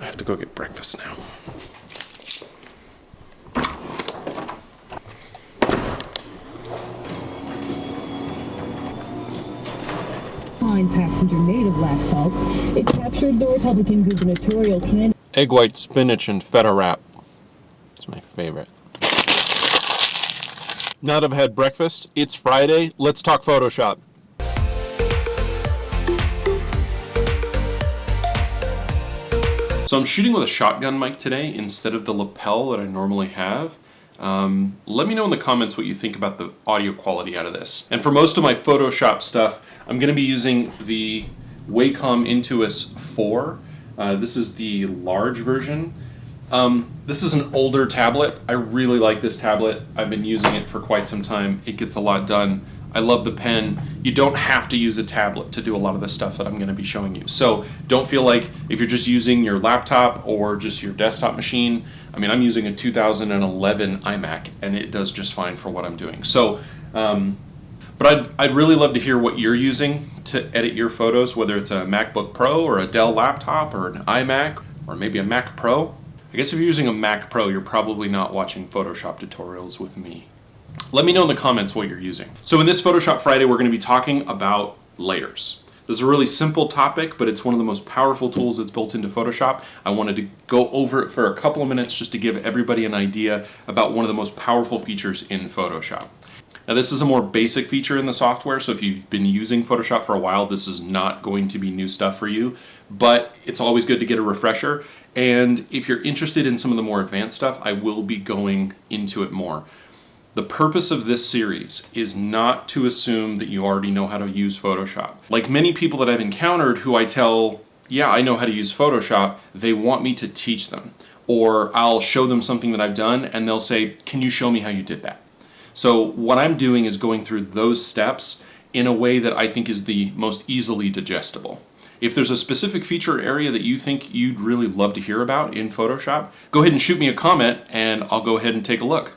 I have to go get breakfast now. Passenger native black salt. It captured the Republican gubernatorial candidate. Egg white spinach and feta wrap. It's my favorite. Now that I've had breakfast, it's Friday. Let's talk Photoshop. So I'm shooting with a shotgun mic today instead of the lapel that I normally have. Let me know in the comments what you think about the audio quality out of this. And for most of my Photoshop stuff, I'm going to be using the Wacom Intuos 4. This is the large version. This is an older tablet. I really like this tablet. I've been using it for quite some time. It gets a lot done. I love the pen. You don't have to use a tablet to do a lot of the stuff that I'm going to be showing you. So don't feel like if you're just using your laptop or just your desktop machine. I mean, I'm using a 2011 iMac and it does just fine for what I'm doing. So, but I'd really love to hear what you're using to edit your photos, whether it's a MacBook Pro or a Dell laptop or an iMac or maybe a Mac Pro. I guess if you're using a Mac Pro, you're probably not watching Photoshop tutorials with me. Let me know in the comments what you're using. So in this Photoshop Friday, we're going to be talking about layers. This is a really simple topic, but it's one of the most powerful tools that's built into Photoshop. I wanted to go over it for a couple of minutes just to give everybody an idea about one of the most powerful features in Photoshop. Now this is a more basic feature in the software, so if you've been using Photoshop for a while, this is not going to be new stuff for you, but it's always good to get a refresher. And if you're interested in some of the more advanced stuff, I will be going into it more. The purpose of this series is not to assume that you already know how to use Photoshop. Like many people that I've encountered who I tell, yeah, I know how to use Photoshop, they want me to teach them. Or I'll show them something that I've done and they'll say, can you show me how you did that? So what I'm doing is going through those steps in a way that I think is the most easily digestible. If there's a specific feature area that you think you'd really love to hear about in Photoshop, go ahead and shoot me a comment and I'll go ahead and take a look.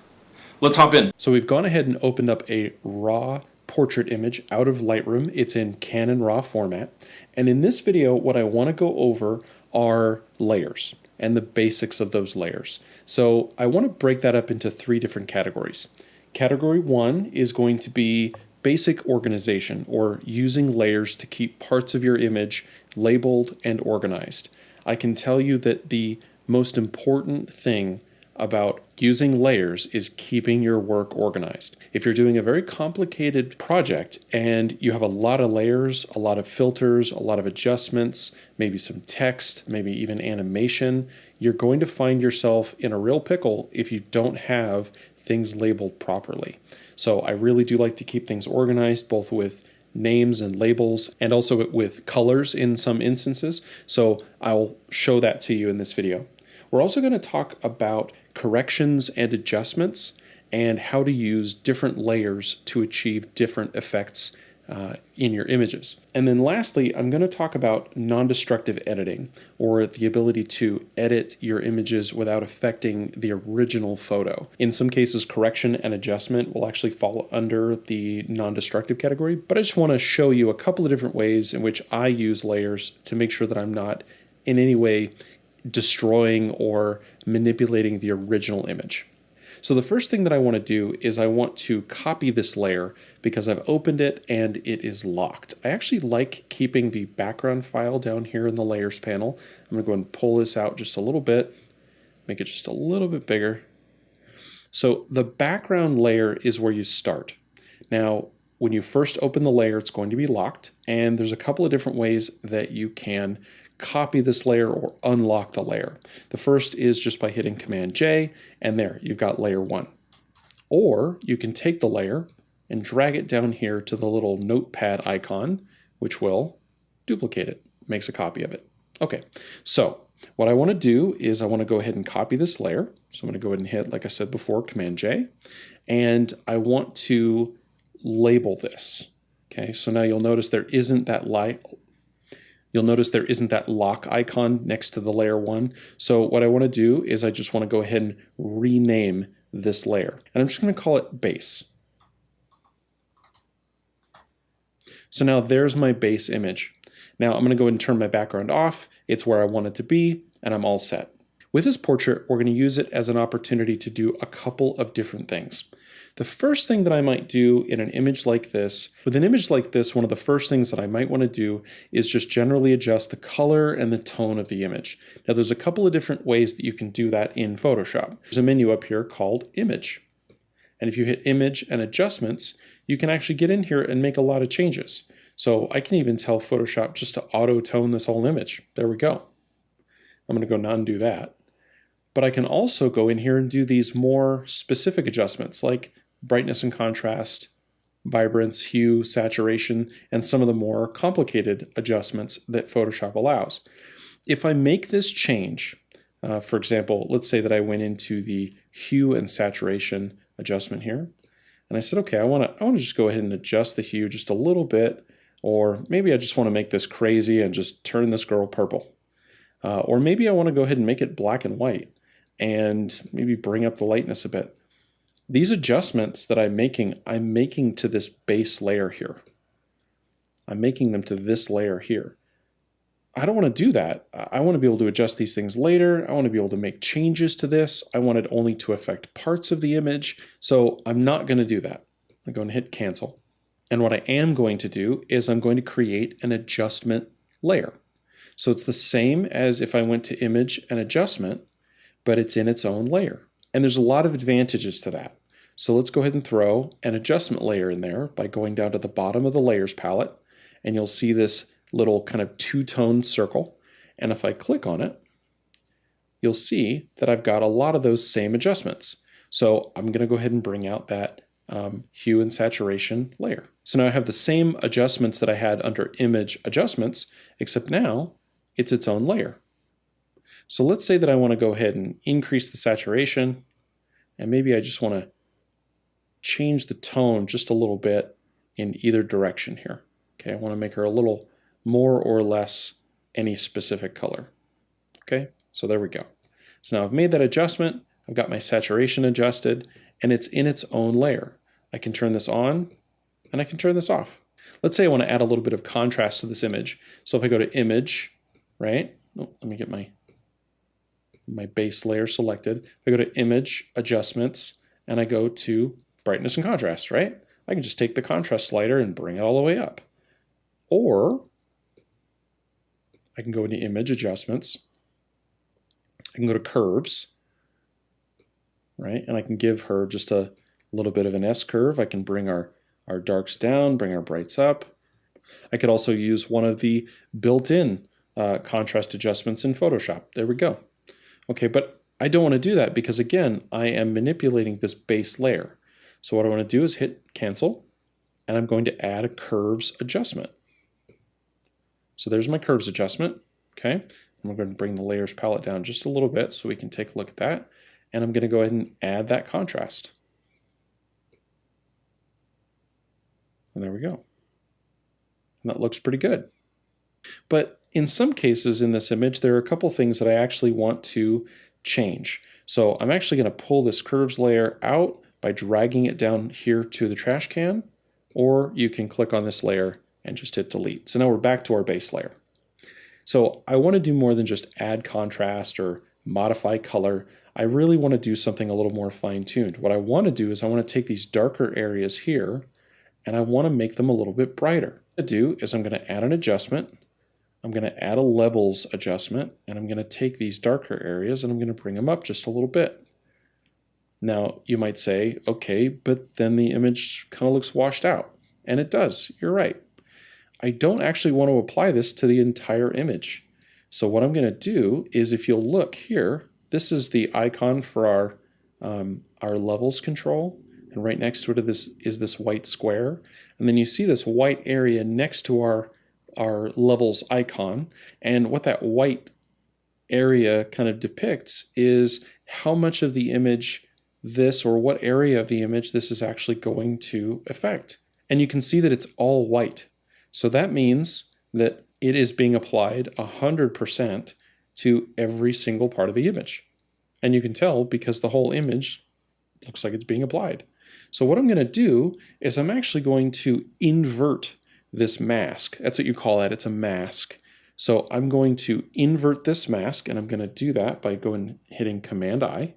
Let's hop in. So we've gone ahead and opened up a raw portrait image out of Lightroom. It's in Canon RAW format. And in this video, what I want to go over are layers and the basics of those layers. So I want to break that up into 3 different categories. Category 1 is going to be basic organization, or using layers to keep parts of your image labeled and organized. I can tell you that the most important thing about using layers is keeping your work organized. If you're doing a very complicated project and you have a lot of layers, a lot of filters, a lot of adjustments, maybe some text, maybe even animation, you're going to find yourself in a real pickle if you don't have things labeled properly. So I really do like to keep things organized, both with names and labels and also with colors in some instances. So I'll show that to you in this video. We're also going to talk about corrections and adjustments and how to use different layers to achieve different effects in your images. And then lastly, I'm going to talk about non-destructive editing, or the ability to edit your images without affecting the original photo. In some cases, correction and adjustment will actually fall under the non-destructive category, but I just want to show you a couple of different ways in which I use layers to make sure that I'm not in any way destroying or manipulating the original image. So the first thing that I want to do is I want to copy this layer because I've opened it and it is locked. I actually like keeping the background file down here in the layers panel. I'm going to go and pull this out just a little bit, make it just a little bit bigger. So the background layer is where you start. Now, when you first open the layer, it's going to be locked, and there's a couple of different ways that you can copy this layer or unlock the layer. The first is just by hitting Command J, and there, you've got layer 1. Or you can take the layer and drag it down here to the little notepad icon, which will duplicate it, makes a copy of it. Okay, so what I want to do is I want to go ahead and copy this layer. So I'm going to go ahead and hit, like I said before, Command J, and I want to label this. Okay, so now you'll notice there isn't that lock icon next to the layer 1. So what I want to do is I just want to go ahead and rename this layer. And I'm just going to call it base. So now there's my base image. Now I'm going to go ahead and turn my background off. It's where I want it to be, and I'm all set. With this portrait, we're going to use it as an opportunity to do a couple of different things. The first thing that I might do in an image like this, with an image like this, one of the first things that I might want to do is just generally adjust the color and the tone of the image. Now there's a couple of different ways that you can do that in Photoshop. There's a menu up here called Image. And if you hit Image and Adjustments, you can actually get in here and make a lot of changes. So I can even tell Photoshop just to auto-tone this whole image. There we go. I'm going to go not undo that. But I can also go in here and do these more specific adjustments like brightness and contrast, vibrance, hue, saturation, and some of the more complicated adjustments that Photoshop allows. If I make this change, for example, let's say that I went into the hue and saturation adjustment here, and I said, okay, I want to just go ahead and adjust the hue just a little bit, or maybe I just want to make this crazy and just turn this girl purple. Or maybe I want to go ahead and make it black and white and maybe bring up the lightness a bit. These adjustments that I'm making to this base layer here. I'm making them to this layer here. I don't want to do that. I want to be able to adjust these things later. I want to be able to make changes to this. I want it only to affect parts of the image. So I'm not going to do that. I'm going to hit cancel. And what I am going to do is I'm going to create an adjustment layer. So it's the same as if I went to image and adjustment, but it's in its own layer. And there's a lot of advantages to that. So let's go ahead and throw an adjustment layer in there by going down to the bottom of the layers palette, and you'll see this little kind of two-tone circle. And if I click on it, you'll see that I've got a lot of those same adjustments. So I'm going to go ahead and bring out that hue and saturation layer. So now I have the same adjustments that I had under image adjustments, except now it's its own layer. So let's say that I want to go ahead and increase the saturation, and maybe I just want to change the tone just a little bit in either direction here. Okay, I want to make her a little more or less any specific color. Okay, so there we go. So now I've made that adjustment, I've got my saturation adjusted, and it's in its own layer. I can turn this on, and I can turn this off. Let's say I want to add a little bit of contrast to this image. So if I go to Image, right? Oh, let me get my base layer selected. If I go to Image, Adjustments, and I go to Brightness and Contrast, right? I can just take the contrast slider and bring it all the way up. Or I can go into Image, Adjustments. I can go to Curves, right? And I can give her just a little bit of an S-curve. I can bring our darks down, bring our brights up. I could also use one of the built-in contrast adjustments in Photoshop. There we go. Okay, but I don't want to do that because, again, I am manipulating this base layer. So what I want to do is hit cancel, and I'm going to add a curves adjustment. So there's my curves adjustment, okay? I'm going to bring the layers palette down just a little bit so we can take a look at that. And I'm going to go ahead and add that contrast. And there we go. And that looks pretty good. But in some cases in this image, there are a couple things that I actually want to change. So I'm actually going to pull this curves layer out by dragging it down here to the trash can, or you can click on this layer and just hit delete. So now we're back to our base layer. So I want to do more than just add contrast or modify color. I really want to do something a little more fine-tuned. What I want to do is I want to take these darker areas here and I want to make them a little bit brighter. What to do is I'm going to add an adjustment. I'm going to add a levels adjustment, and I'm going to take these darker areas and I'm going to bring them up just a little bit. Now you might say, okay, but then the image kind of looks washed out. And it does, you're right. I don't actually want to apply this to the entire image. So what I'm going to do is, if you'll look here, this is the icon for our levels control. And right next to it is this white square. And then you see this white area next to our levels icon. And what that white area kind of depicts is how much of the image this, or what area of the image this is actually going to affect. And you can see that it's all white. So that means that it is being applied 100% to every single part of the image. And you can tell because the whole image looks like it's being applied. So what I'm going to do is I'm actually going to invert this mask. That's what you call that. It's a mask. So I'm going to invert this mask, and I'm going to do that by going and hitting Command I.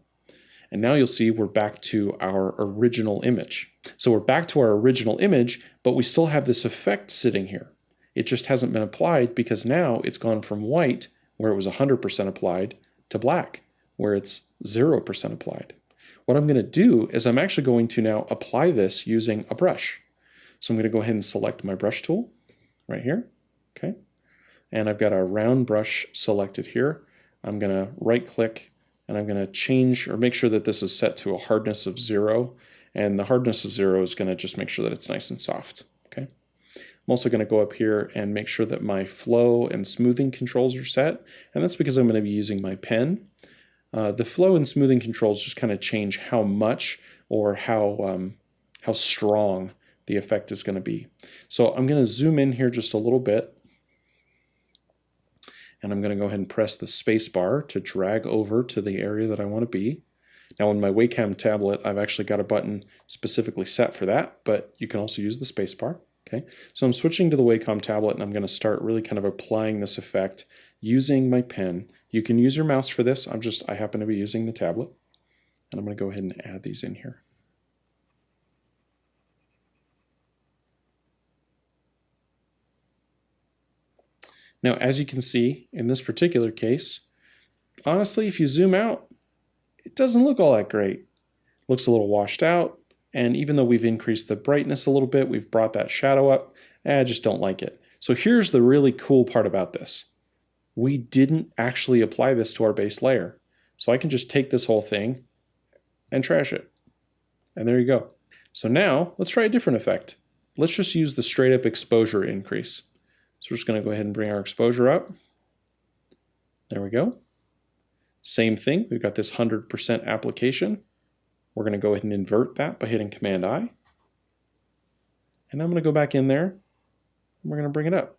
And now you'll see we're back to our original image. So we're back to our original image, but we still have this effect sitting here. It just hasn't been applied because now it's gone from white, where it was 100% applied, to black, where it's 0% applied. What I'm going to do is I'm actually going to now apply this using a brush. So I'm going to go ahead and select my brush tool right here. Okay. And I've got a round brush selected here. I'm going to right click and I'm going to change or make sure that this is set to a hardness of 0. And the hardness of 0 is going to just make sure that it's nice and soft. Okay. I'm also going to go up here and make sure that my flow and smoothing controls are set. And that's because I'm going to be using my pen. The flow and smoothing controls just kind of change how much or how strong the effect is going to be. So I'm going to zoom in here just a little bit. And I'm going to go ahead and press the space bar to drag over to the area that I want to be. Now on my Wacom tablet, I've actually got a button specifically set for that, but you can also use the space bar. Okay, so I'm switching to the Wacom tablet and I'm going to start really kind of applying this effect using my pen. You can use your mouse for this. I happen to be using the tablet. And I'm going to go ahead and add these in here. Now, as you can see, in this particular case, honestly, if you zoom out, it doesn't look all that great. It looks a little washed out, and even though we've increased the brightness a little bit, we've brought that shadow up, I just don't like it. So here's the really cool part about this. We didn't actually apply this to our base layer. So I can just take this whole thing and trash it. And there you go. So now, let's try a different effect. Let's just use the straight up exposure increase. So we're just going to go ahead and bring our exposure up. There we go. Same thing, we've got this 100% application. We're going to go ahead and invert that by hitting Command I. And I'm going to go back in there, and we're going to bring it up.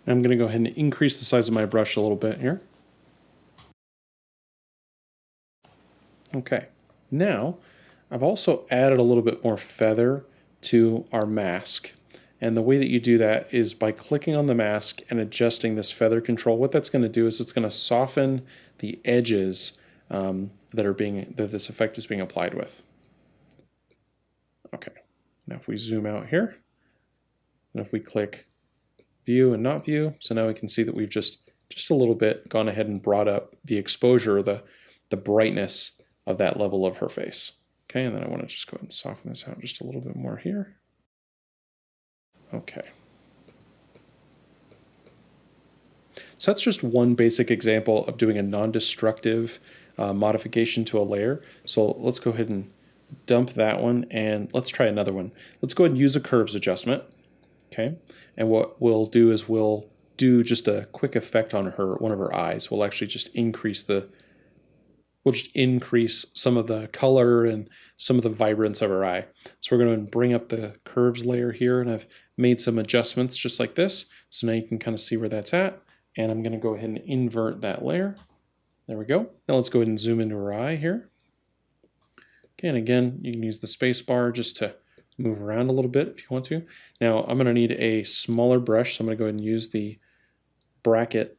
I'm going to go ahead and increase the size of my brush a little bit here. Okay, now I've also added a little bit more feather to our mask. And the way that you do that is by clicking on the mask and adjusting this feather control. What that's going to do is it's going to soften the edges that this effect is being applied with. Okay, now if we zoom out here, and if we click view and not view, so now we can see that we've just a little bit gone ahead and brought up the exposure, the brightness of that level of her face. Okay, and then I want to just go ahead and soften this out just a little bit more here. Okay. So that's just one basic example of doing a non-destructive modification to a layer. So let's go ahead and dump that one and let's try another one. Let's go ahead and use a curves adjustment. Okay, and what we'll do is we'll do just a quick effect on one of her eyes. We'll actually just increase some of the color and some of the vibrance of her eye. So we're going to bring up the curves layer here, and I've made some adjustments just like this. So now you can kind of see where that's at. And I'm going to go ahead and invert that layer. There we go. Now let's go ahead and zoom into her eye here. Okay, and again, you can use the space bar just to move around a little bit if you want to. Now I'm going to need a smaller brush, so I'm going to go ahead and use the bracket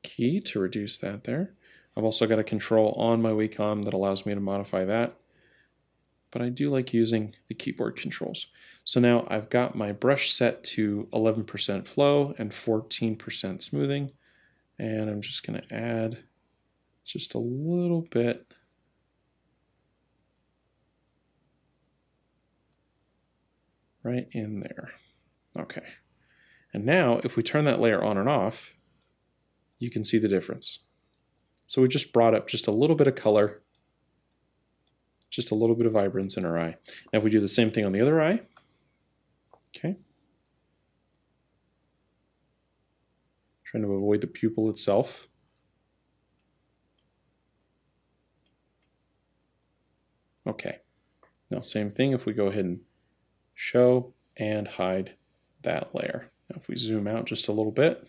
key to reduce that there. I've also got a control on my Wacom that allows me to modify that, but I do like using the keyboard controls. So now I've got my brush set to 11% flow and 14% smoothing, and I'm just going to add just a little bit right in there. Okay. And now if we turn that layer on and off, you can see the difference. So we just brought up just a little bit of color, just a little bit of vibrance in our eye. Now if we do the same thing on the other eye, okay. Trying to avoid the pupil itself. Okay. Now same thing if we go ahead and show, and hide that layer. Now if we zoom out just a little bit,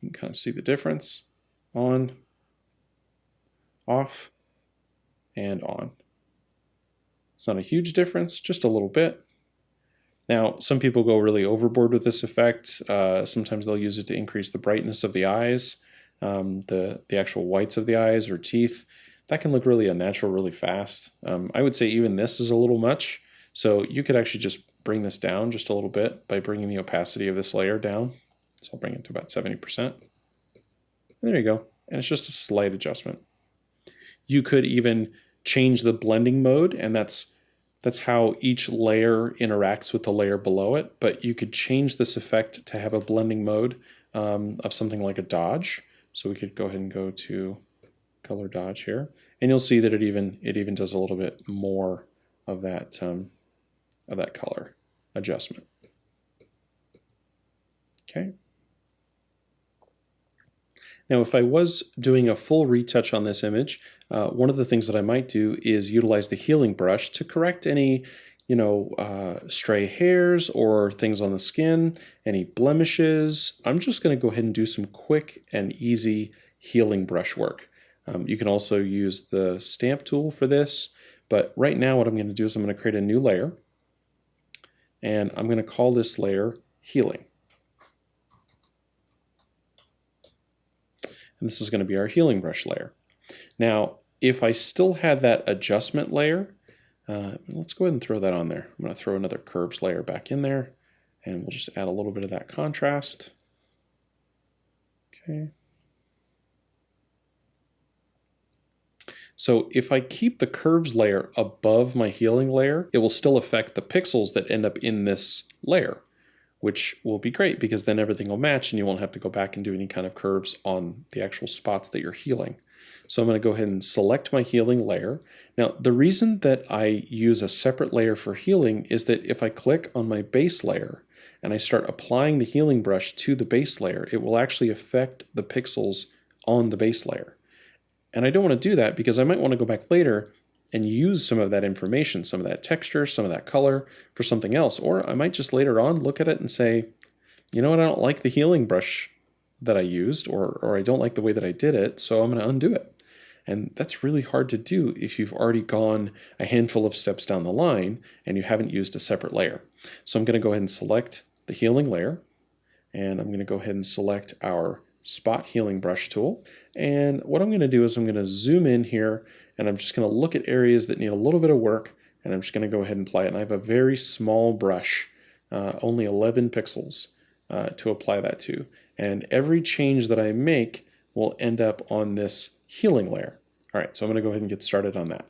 you can kind of see the difference. On, off, and on. It's not a huge difference, just a little bit. Now, some people go really overboard with this effect. Sometimes they'll use it to increase the brightness of the eyes, the actual whites of the eyes or teeth. That can look really unnatural really fast. I would say even this is a little much. So you could actually just bring this down just a little bit by bringing the opacity of this layer down. So I'll bring it to about 70%. And there you go. And it's just a slight adjustment. You could even change the blending mode, and that's how each layer interacts with the layer below it. But you could change this effect to have a blending mode of something like a dodge. So we could go ahead and go to color dodge here, and you'll see that it even does a little bit more of that color adjustment. Okay. Now, if I was doing a full retouch on this image, one of the things that I might do is utilize the healing brush to correct any, stray hairs or things on the skin, any blemishes. I'm just going to go ahead and do some quick and easy healing brush work. You can also use the stamp tool for this, but right now what I'm going to do is I'm going to create a new layer, and I'm going to call this layer Healing. And this is going to be our healing brush layer. Now, if I still had that adjustment layer, let's go ahead and throw that on there. I'm going to throw another curves layer back in there, and we'll just add a little bit of that contrast. Okay. So if I keep the curves layer above my healing layer, it will still affect the pixels that end up in this layer, which will be great because then everything will match and you won't have to go back and do any kind of curves on the actual spots that you're healing. So I'm going to go ahead and select my healing layer. Now, the reason that I use a separate layer for healing is that if I click on my base layer and I start applying the healing brush to the base layer, it will actually affect the pixels on the base layer. And I don't want to do that because I might want to go back later and use some of that information, some of that texture, some of that color for something else. Or I might just later on look at it and say, you know what, I don't like the healing brush that I used, or I don't like the way that I did it, so I'm going to undo it. And that's really hard to do if you've already gone a handful of steps down the line and you haven't used a separate layer. So I'm going to go ahead and select the healing layer, and I'm going to go ahead and select our spot healing brush tool. And what I'm going to do is I'm going to zoom in here, and I'm just going to look at areas that need a little bit of work, and I'm just going to go ahead and apply it. And I have a very small brush, only 11 pixels to apply that to. And every change that I make will end up on this healing layer. All right, so I'm going to go ahead and get started on that.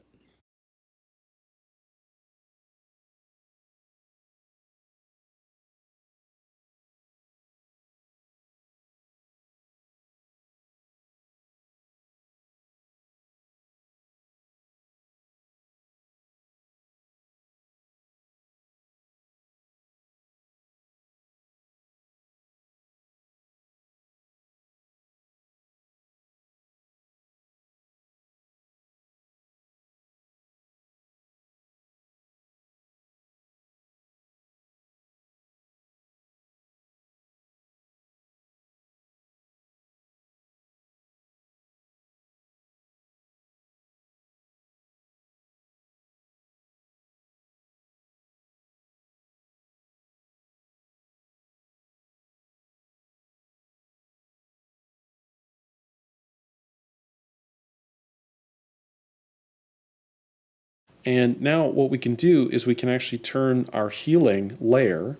And now what we can do is we can actually turn our healing layer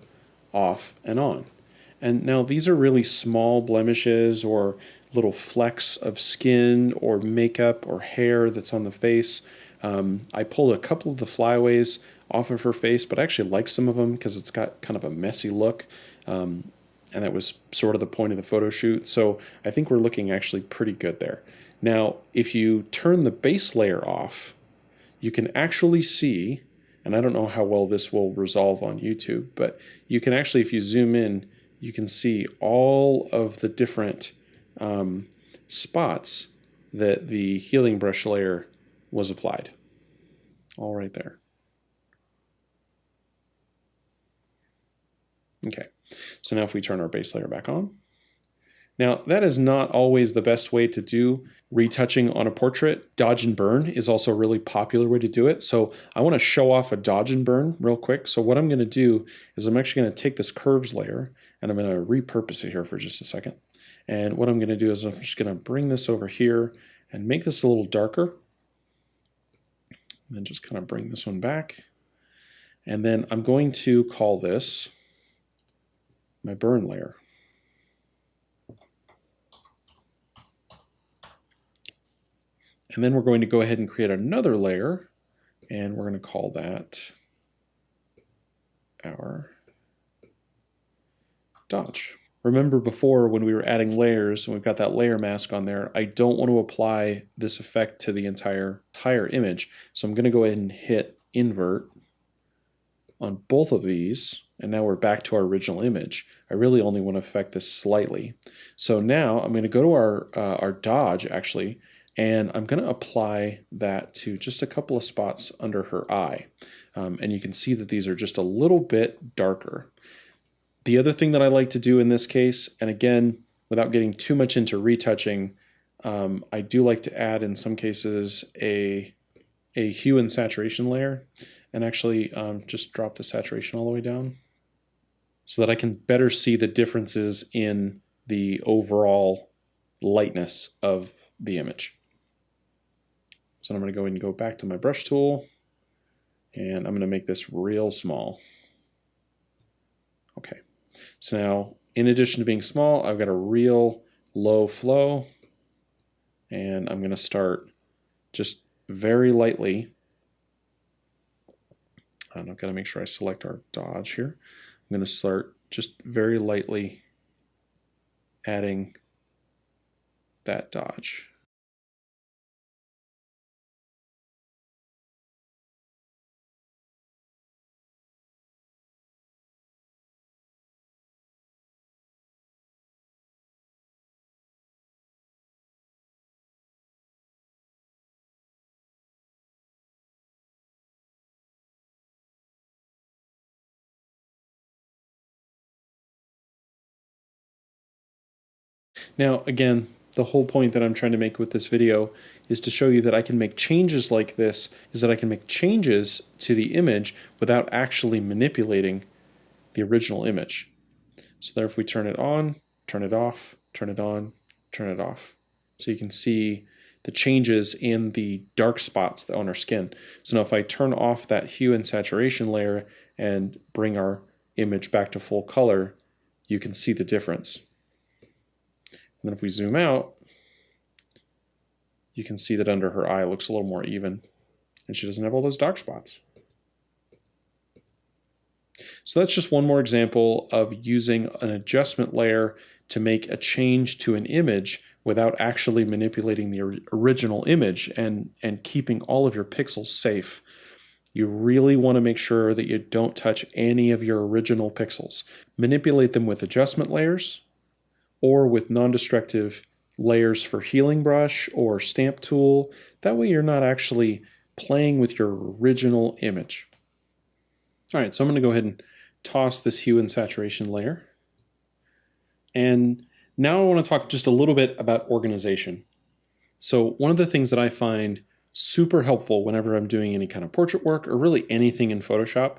off and on. And now these are really small blemishes or little flecks of skin or makeup or hair that's on the face. I pulled a couple of the flyaways off of her face, but I actually like some of them because it's got kind of a messy look. And that was sort of the point of the photo shoot. So I think we're looking actually pretty good there. Now, if you turn the base layer off, you can actually see, and I don't know how well this will resolve on YouTube, but you can actually, if you zoom in, you can see all of the different spots that the healing brush layer was applied. All right there. So now if we turn our base layer back on, now that is not always the best way to do retouching on a portrait. Dodge and burn is also a really popular way to do it. So I want to show off a dodge and burn real quick. So what I'm going to do is I'm actually going to take this curves layer and I'm going to repurpose it here for just a second. And what I'm going to do is I'm just going to bring this over here and make this a little darker. And then just kind of bring this one back. And then I'm going to call this my burn layer. And then we're going to go ahead and create another layer, and we're going to call that our dodge. Remember before when we were adding layers and we've got that layer mask on there, I don't want to apply this effect to the entire image. So I'm going to go ahead and hit invert on both of these, and now we're back to our original image. I really only want to affect this slightly. So now I'm going to go to our dodge actually, and I'm going to apply that to just a couple of spots under her eye. And you can see that these are just a little bit darker. The other thing that I like to do in this case, and again, without getting too much into retouching, I do like to add in some cases a hue and saturation layer, and actually just drop the saturation all the way down so that I can better see the differences in the overall lightness of the image. So I'm going to go ahead and go back to my brush tool, and I'm going to make this real small. Okay, so now in addition to being small, I've got a real low flow, and I'm going to start just very lightly. And I've got to make sure I select our dodge here. I'm going to start just very lightly adding that dodge. Now, again, the whole point that I'm trying to make with this video is to show you that I can make changes like this, is that I can make changes to the image without actually manipulating the original image. So there, if we turn it on, turn it off, turn it on, turn it off. So you can see the changes in the dark spots on our skin. So now if I turn off that hue and saturation layer and bring our image back to full color, you can see the difference. And then if we zoom out, you can see that under her eye it looks a little more even, and she doesn't have all those dark spots. So that's just one more example of using an adjustment layer to make a change to an image without actually manipulating the original image and keeping all of your pixels safe. You really want to make sure that you don't touch any of your original pixels. Manipulate them with adjustment layers or with non-destructive layers for healing brush or stamp tool. That way you're not actually playing with your original image. All right, so I'm going to go ahead and toss this hue and saturation layer. And now I want to talk just a little bit about organization. So one of the things that I find super helpful whenever I'm doing any kind of portrait work, or really anything in Photoshop,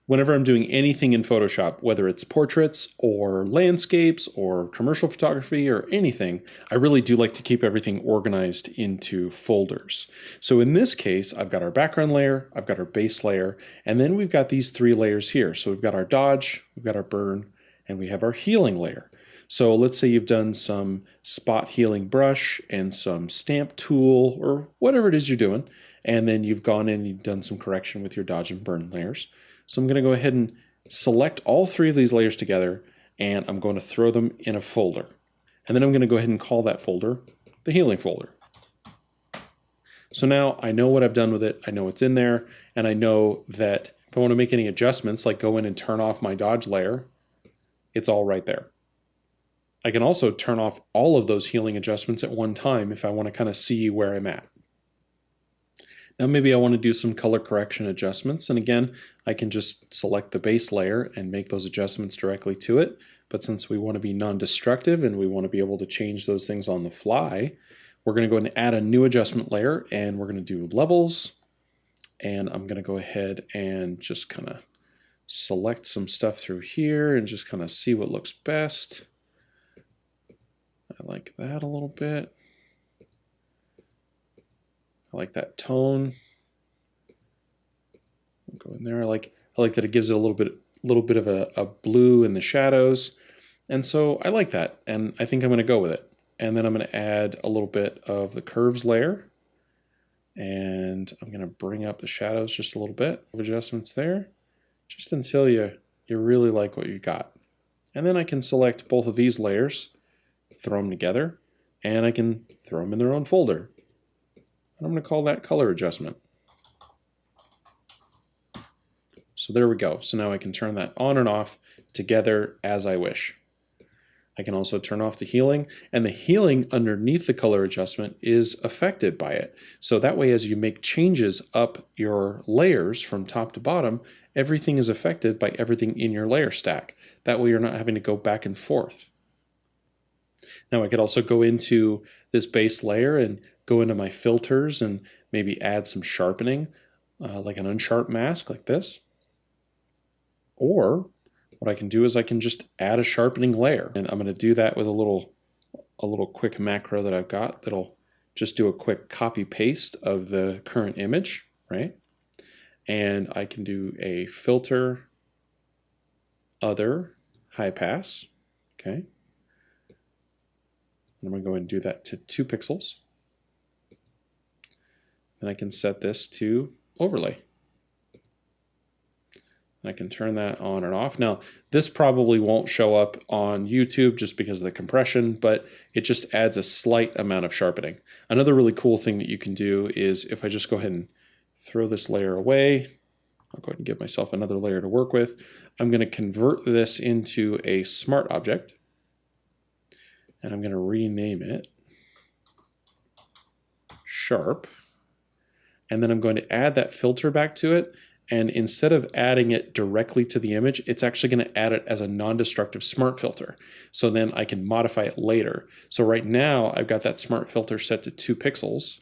whenever I'm doing anything in Photoshop, whether it's portraits or landscapes or commercial photography or anything, I really do like to keep everything organized into folders. So in this case, I've got our background layer, I've got our base layer, and then we've got these three layers here. So we've got our dodge, we've got our burn, and we have our healing layer. So let's say you've done some spot healing brush and some stamp tool or whatever it is you're doing, and then you've gone in and you've done some correction with your dodge and burn layers. So I'm going to go ahead and select all three of these layers together, and I'm going to throw them in a folder. And then I'm going to go ahead and call that folder the healing folder. So now I know what I've done with it, I know what's in there, and I know that if I want to make any adjustments, like go in and turn off my dodge layer, it's all right there. I can also turn off all of those healing adjustments at one time if I want to kind of see where I'm at. Now maybe I want to do some color correction adjustments, and again, I can just select the base layer and make those adjustments directly to it. but since we want to be non-destructive and we want to be able to change those things on the fly, we're going to go ahead and add a new adjustment layer, and we're going to do levels. And I'm going to go ahead and just kind of select some stuff through here and just kind of see what looks best. I like that a little bit. I like that tone. I'll go in there. I like that it gives it a little bit of a blue in the shadows. And so I like that, and I think I'm going to go with it. And then I'm going to add a little bit of the curves layer, and I'm going to bring up the shadows just a little bit of adjustments there, just until you really like what you got. And then I can select both of these layers, throw them together, and I can throw them in their own folder. And I'm going to call that color adjustment. So there we go. So now I can turn that on and off together as I wish. I can also turn off the healing, and the healing underneath the color adjustment is affected by it. So that way, as you make changes up your layers from top to bottom, everything is affected by everything in your layer stack. That way you're not having to go back and forth. Now I could also go into this base layer and go into my filters and maybe add some sharpening, like an unsharp mask like this. Or what I can do is I can just add a sharpening layer, and I'm going to do that with a little quick macro that I've got that'll just do a quick copy paste of the current image, right? And I can do a filter, other, high pass, okay? I'm going to go ahead and do that to 2 pixels. Then I can set this to overlay. I can turn that on and off. Now, this probably won't show up on YouTube just because of the compression, but it just adds a slight amount of sharpening. Another really cool thing that you can do is if I just go ahead and throw this layer away, I'll go ahead and give myself another layer to work with. I'm going to convert this into a smart object, and I'm going to rename it Sharp. And then I'm going to add that filter back to it. And instead of adding it directly to the image, it's actually going to add it as a non-destructive smart filter. So then I can modify it later. So right now I've got that smart filter set to 2 pixels.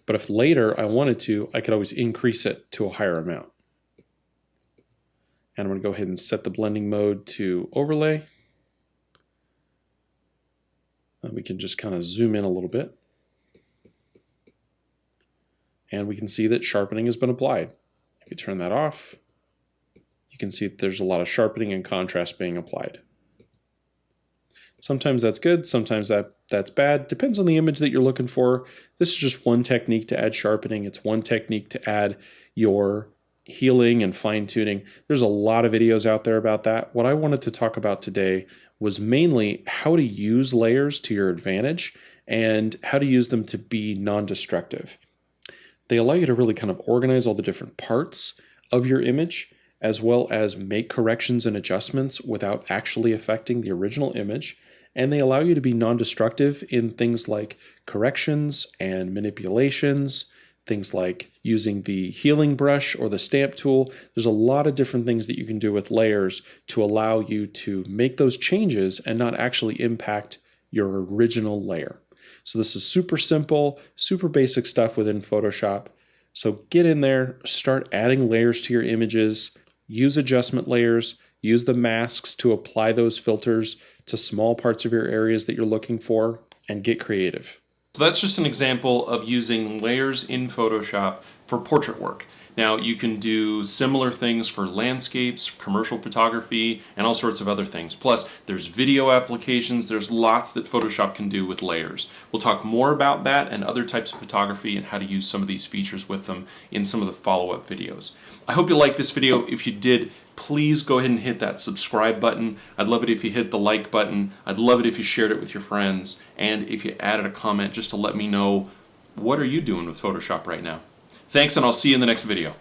But if later I wanted to, I could always increase it to a higher amount. And I'm going to go ahead and set the blending mode to overlay. And we can just kind of zoom in a little bit. And we can see that sharpening has been applied. If you turn that off, you can see that there's a lot of sharpening and contrast being applied. Sometimes that's good, sometimes that's bad. Depends on the image that you're looking for. This is just one technique to add sharpening. It's one technique to add your healing and fine-tuning. There's a lot of videos out there about that. What I wanted to talk about today was mainly how to use layers to your advantage and how to use them to be non-destructive. They allow you to really kind of organize all the different parts of your image, as well as make corrections and adjustments without actually affecting the original image. And they allow you to be non-destructive in things like corrections and manipulations, things like using the healing brush or the stamp tool. There's a lot of different things that you can do with layers to allow you to make those changes and not actually impact your original layer. So this is super simple, super basic stuff within Photoshop. So get in there, start adding layers to your images, use adjustment layers, use the masks to apply those filters to small parts of your areas that you're looking for, and get creative. So that's just an example of using layers in Photoshop for portrait work. Now you can do similar things for landscapes, commercial photography, and all sorts of other things. Plus, there's video applications, there's lots that Photoshop can do with layers. We'll talk more about that and other types of photography and how to use some of these features with them in some of the follow-up videos. I hope you liked this video. If you did, please go ahead and hit that subscribe button. I'd love it if you hit the like button. I'd love it if you shared it with your friends. And if you added a comment just to let me know, what are you doing with Photoshop right now? Thanks, and I'll see you in the next video.